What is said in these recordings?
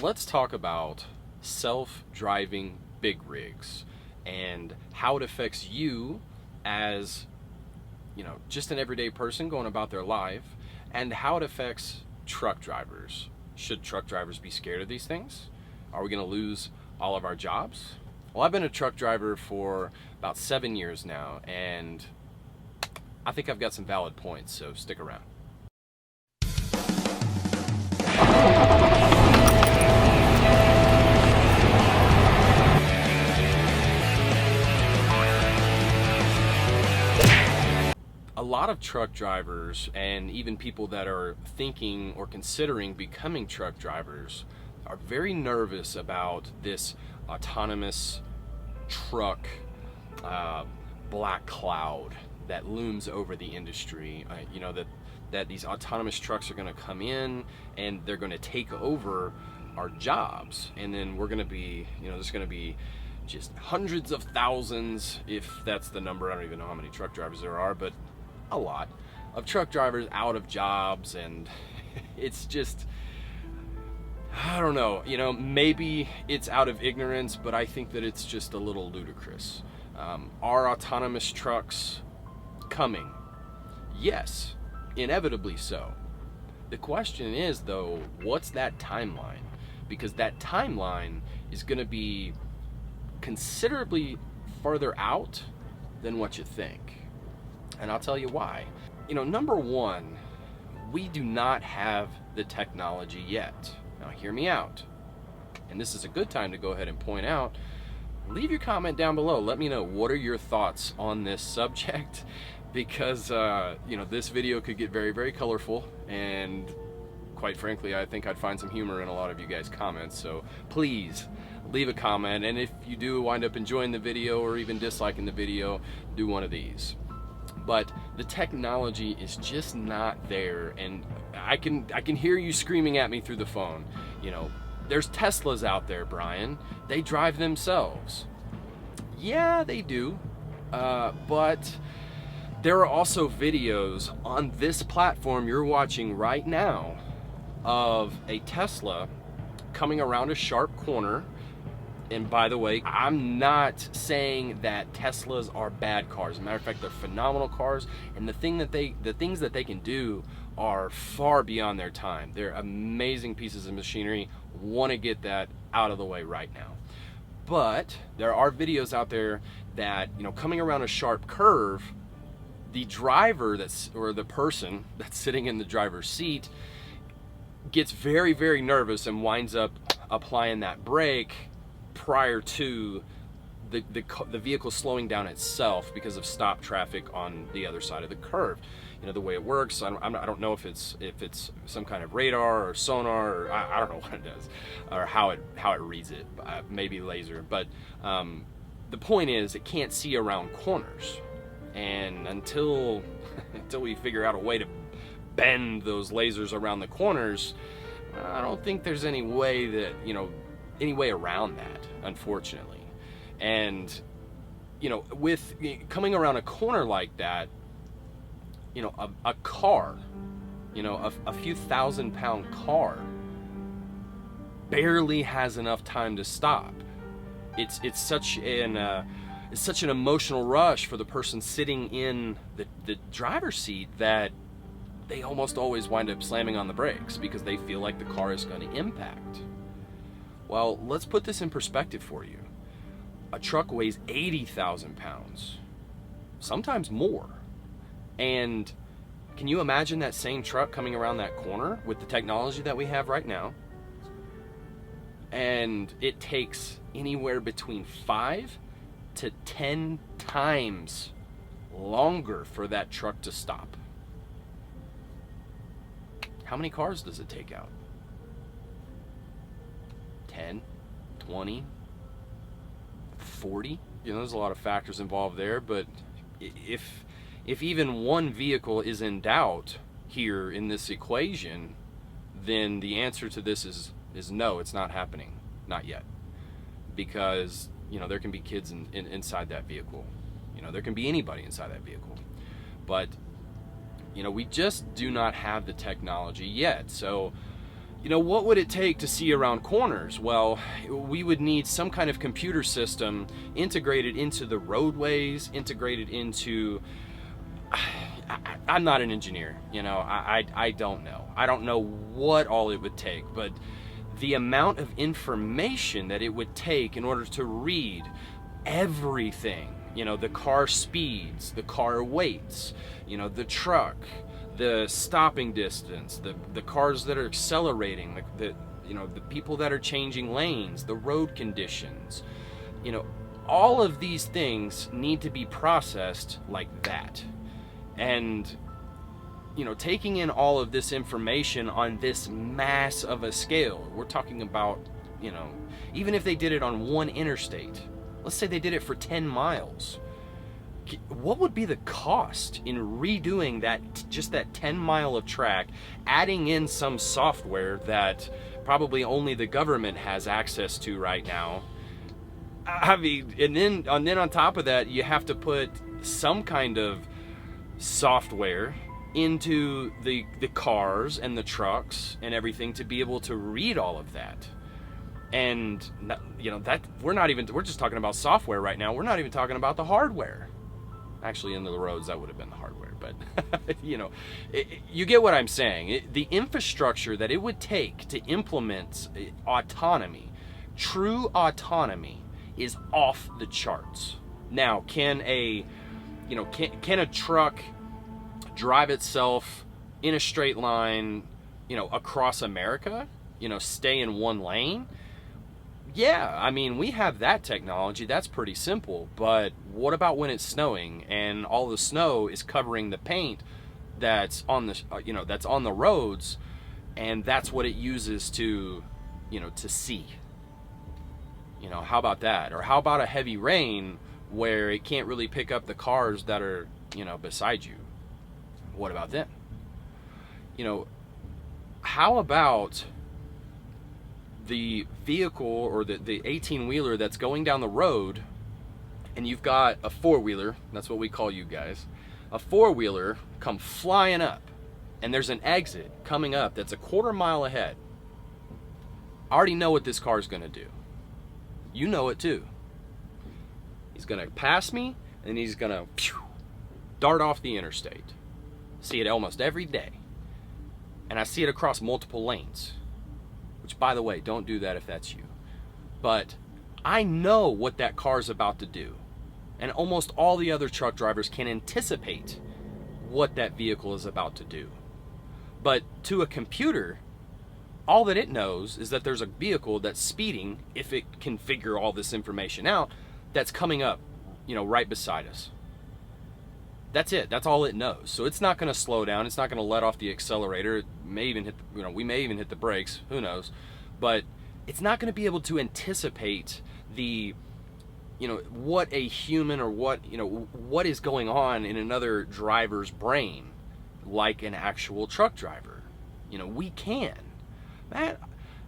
let's talk about self-driving big rigs and how it affects you as, just an everyday person going about their life, and how it affects truck drivers. Should truck drivers be scared of these things? Are we going to lose all of our jobs? Well, I've been a truck driver for about 7 years now, and I think I've got some valid points, so stick around. A lot of truck drivers, and even people that are thinking or considering becoming truck drivers, are very nervous about this autonomous truck black cloud that looms over the industry. That these autonomous trucks are going to come in and they're going to take over our jobs, and then we're going to be, there's going to be just hundreds of thousands, if that's the number. I don't even know how many truck drivers there are, but a lot of truck drivers out of jobs. And it's just, I don't know, maybe it's out of ignorance, but I think that it's just a little ludicrous. Are autonomous trucks coming? Yes, inevitably so. The question is, though, what's that timeline? Because that timeline is going to be considerably further out than what you think. And I'll tell you why. Number one, we do not have the technology yet. Now, hear me out. And this is a good time to go ahead and point out, leave your comment down below. Let me know, what are your thoughts on this subject? Because, this video could get very, very colorful. And quite frankly, I think I'd find some humor in a lot of you guys' comments. So please leave a comment. And if you do wind up enjoying the video or even disliking the video, do one of these. But the technology is just not there, and I can hear you screaming at me through the phone. There's Teslas out there, Brian. They drive themselves. Yeah, they do. But there are also videos on this platform you're watching right now of a Tesla coming around a sharp corner. And by the way, I'm not saying that Teslas are bad cars. As a matter of fact, they're phenomenal cars, and the things that they can do are far beyond their time. They're amazing pieces of machinery. Want to get that out of the way right now. But there are videos out there that, coming around a sharp curve, the driver or the person that's sitting in the driver's seat gets very, very nervous and winds up applying that brake prior to the vehicle slowing down itself because of stop traffic on the other side of the curve. The way it works, I don't know if it's some kind of radar or sonar, or I don't know what it does, or how it reads it, maybe laser. But the point is, it can't see around corners, and until we figure out a way to bend those lasers around the corners, I don't think there's any way around that, unfortunately. And with coming around a corner like that, a car, a few thousand-pound car barely has enough time to stop. It's such an emotional rush for the person sitting in the driver's seat that they almost always wind up slamming on the brakes because they feel like the car is going to impact. Well, let's put this in perspective for you. A truck weighs 80,000 pounds, sometimes more. And can you imagine that same truck coming around that corner with the technology that we have right now? And it takes anywhere between 5 to 10 times longer for that truck to stop. How many cars does it take out? 10, 20, 40? There's a lot of factors involved there, but if even one vehicle is in doubt here in this equation, then the answer to this is no, it's not happening. Not yet. Because, there can be kids inside that vehicle. There can be anybody inside that vehicle. But, we just do not have the technology yet. So What would it take to see around corners? Well, we would need some kind of computer system integrated into the roadways, integrated into... I'm not an engineer, I don't know. I don't know what all it would take, but the amount of information that it would take in order to read everything, the car speeds, the car weights, the truck, the stopping distance, the cars that are accelerating, the people that are changing lanes, the road conditions, all of these things need to be processed like that. And taking in all of this information on this mass of a scale, we're talking about, even if they did it on one interstate, let's say they did it for 10 miles, what would be the cost in redoing just that 10 mile of track, adding in some software that probably only the government has access to right now? I mean, and then on top of that, you have to put some kind of software into the cars and the trucks and everything to be able to read all of that. And that we're just talking about software right now. We're not even talking about the hardware. Actually, into the roads, that would have been the hardware, but you get what I'm saying. The infrastructure that it would take to implement autonomy, true autonomy, is off the charts. Now, can a truck drive itself in a straight line, across America, stay in one lane? Yeah, I mean, we have that technology. That's pretty simple. But what about when it's snowing and all the snow is covering the paint that's on the roads, and that's what it uses to see? How about that? Or how about a heavy rain where it can't really pick up the cars that are, beside you? What about them? How about the vehicle or the 18-wheeler that's going down the road, and you've got a four-wheeler, that's what we call you guys, a four-wheeler come flying up, and there's an exit coming up that's a quarter mile ahead. I already know what this car is going to do. You know it too. He's going to pass me, and he's going to dart off the interstate. See it almost every day. And I see it across multiple lanes. Which, by the way, don't do that if that's you. But I know what that car's about to do. And almost all the other truck drivers can anticipate what that vehicle is about to do. But to a computer, all that it knows is that there's a vehicle that's speeding, if it can figure all this information out, that's coming up, right beside us. That's it. That's all it knows. So it's not going to slow down. It's not going to let off the accelerator. It may even hit, we may even hit the brakes. Who knows? But it's not going to be able to anticipate what a human or what is going on in another driver's brain, like an actual truck driver. We can. Man,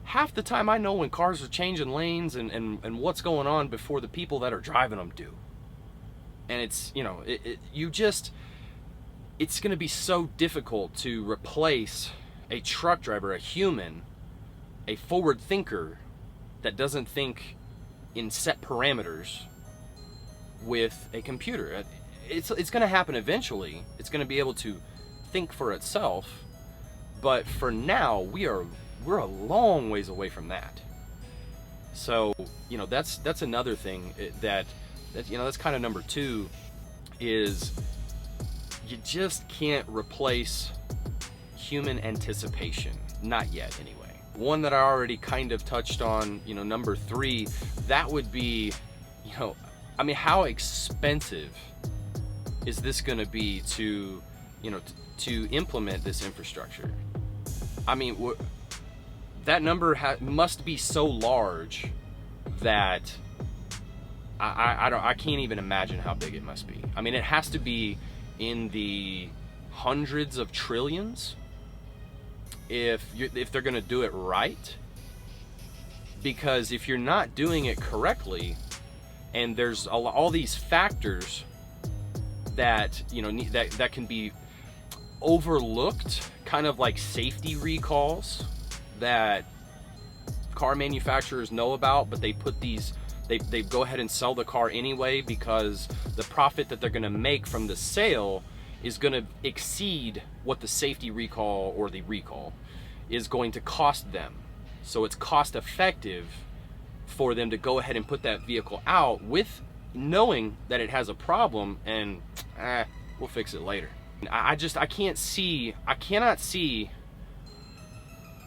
half the time I know when cars are changing lanes and what's going on before the people that are driving them do. And it's, it's going to be so difficult to replace a truck driver, a human, a forward thinker that doesn't think in set parameters, with a computer. It's going to happen eventually. It's going to be able to think for itself. But for now, we're a long ways away from that. So, that's another thing that's kind of number two, is you just can't replace human anticipation. Not yet, anyway. One that I already kind of touched on, number three, that would be, how expensive is this going to be to implement this infrastructure? That number must be so large that I can't even imagine how big it must be. It has to be in the hundreds of trillions if they're going to do it right. Because if you're not doing it correctly, and there's all these factors that that can be overlooked, kind of like safety recalls, that car manufacturers know about, but they put these, they go ahead and sell the car anyway, because the profit that they're going to make from the sale is going to exceed what the safety recall or the recall is going to cost them. So it's cost effective for them to go ahead and put that vehicle out with knowing that it has a problem, and we'll fix it later. I cannot see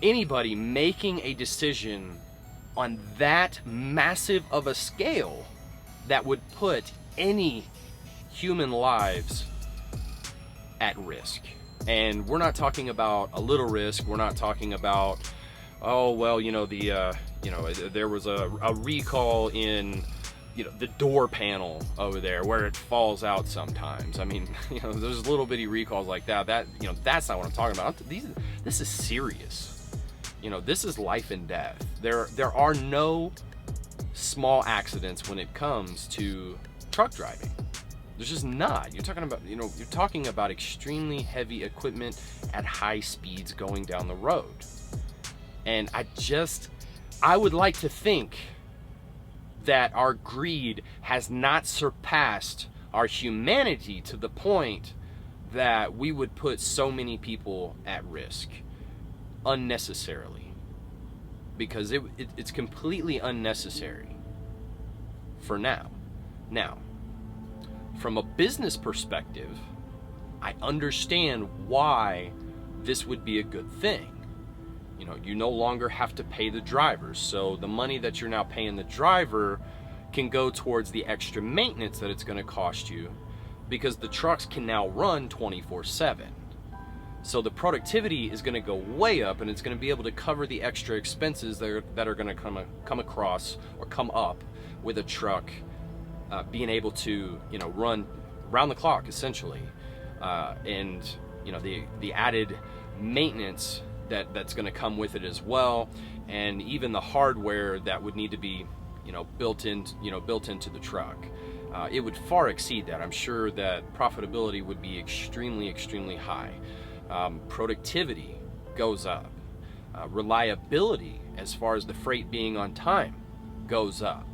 anybody making a decision on that massive of a scale that would put any human lives at risk. And we're not talking about a little risk. We're not talking about, oh well, there was a recall in the door panel over there where it falls out sometimes. I mean, there's little bitty recalls like that. That's not what I'm talking about. This is serious. This is life and death. There are no small accidents when it comes to truck driving. There's just not. You're talking about extremely heavy equipment at high speeds going down the road. And I would like to think that our greed has not surpassed our humanity to the point that we would put so many people at risk unnecessarily, because it's completely unnecessary for now. Now, from a business perspective, I understand why this would be a good thing. You no longer have to pay the drivers, so the money that you're now paying the driver can go towards the extra maintenance that it's going to cost you, because the trucks can now run 24/7. So the productivity is going to go way up, and it's going to be able to cover the extra expenses that are going to come across or come up with a truck being able to run round the clock essentially, and the added maintenance that's going to come with it as well, and even the hardware that would need to be built into the truck. It would far exceed that. I'm sure that profitability would be extremely high. Productivity goes up. Reliability, as far as the freight being on time, goes up.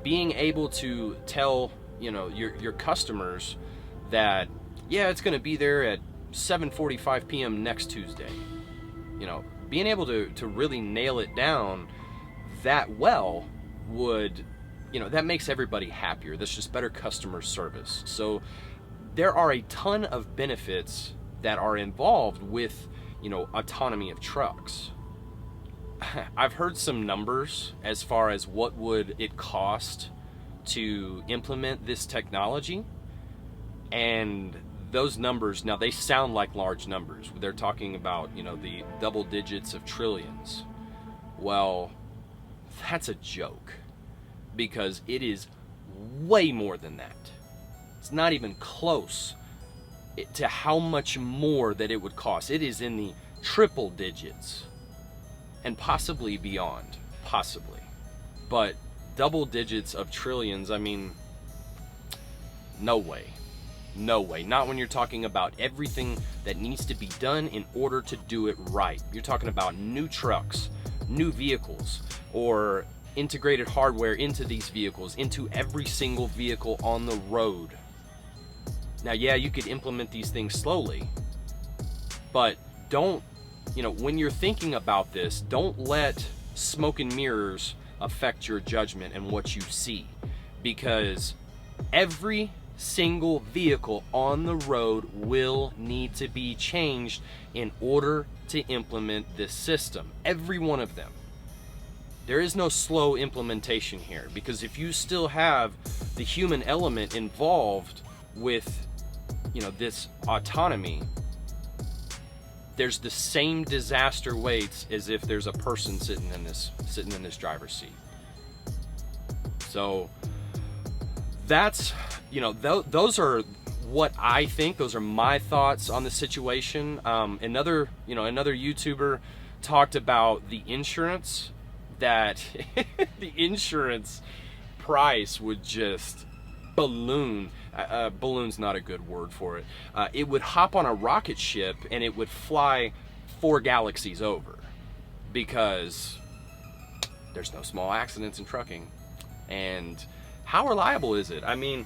Being able to tell your customers that, yeah, it's going to be there at 7:45 p.m. next Tuesday. Being able to really nail it down that well would, that makes everybody happier. That's just better customer service. So there are a ton of benefits that are involved with, autonomy of trucks. I've heard some numbers as far as what would it cost to implement this technology, and those numbers, now they sound like large numbers. They're talking about, the double digits of trillions. Well, that's a joke, because it is way more than that. It's not even close to how much more that it would cost. It is in the triple digits and possibly beyond, possibly. But double digits of trillions, I mean, no way. No way. Not when you're talking about everything that needs to be done in order to do it right. You're talking about new trucks, new vehicles, or integrated hardware into these vehicles, into every single vehicle on the road. Now, yeah, you could implement these things slowly, but don't, when you're thinking about this, don't let smoke and mirrors affect your judgment and what you see, because every single vehicle on the road will need to be changed in order to implement this system. Every one of them. There is no slow implementation here, because if you still have the human element involved with this autonomy, there's the same disaster waits as if there's a person sitting in this driver's seat. So that's, those are what I think. Those are my thoughts on the situation. Another YouTuber talked about the insurance, that the insurance price would just balloon. Balloon's not a good word for it. It would hop on a rocket ship and it would fly 4 galaxies over, because there's no small accidents in trucking. And how reliable is it? I mean,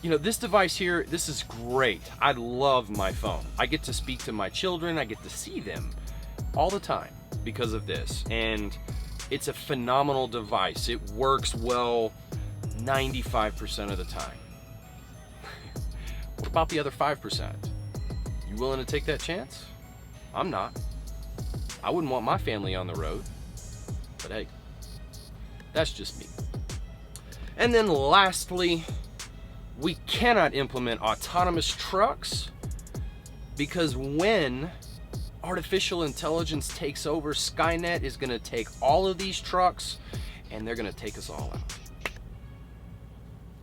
this device here, this is great. I love my phone. I get to speak to my children. I get to see them all the time because of this. And it's a phenomenal device. It works well 95% of the time. What about the other 5%? You willing to take that chance? I'm not. I wouldn't want my family on the road. But hey, that's just me. And then lastly, we cannot implement autonomous trucks because when artificial intelligence takes over, Skynet is going to take all of these trucks and they're going to take us all out.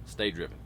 Stay driven.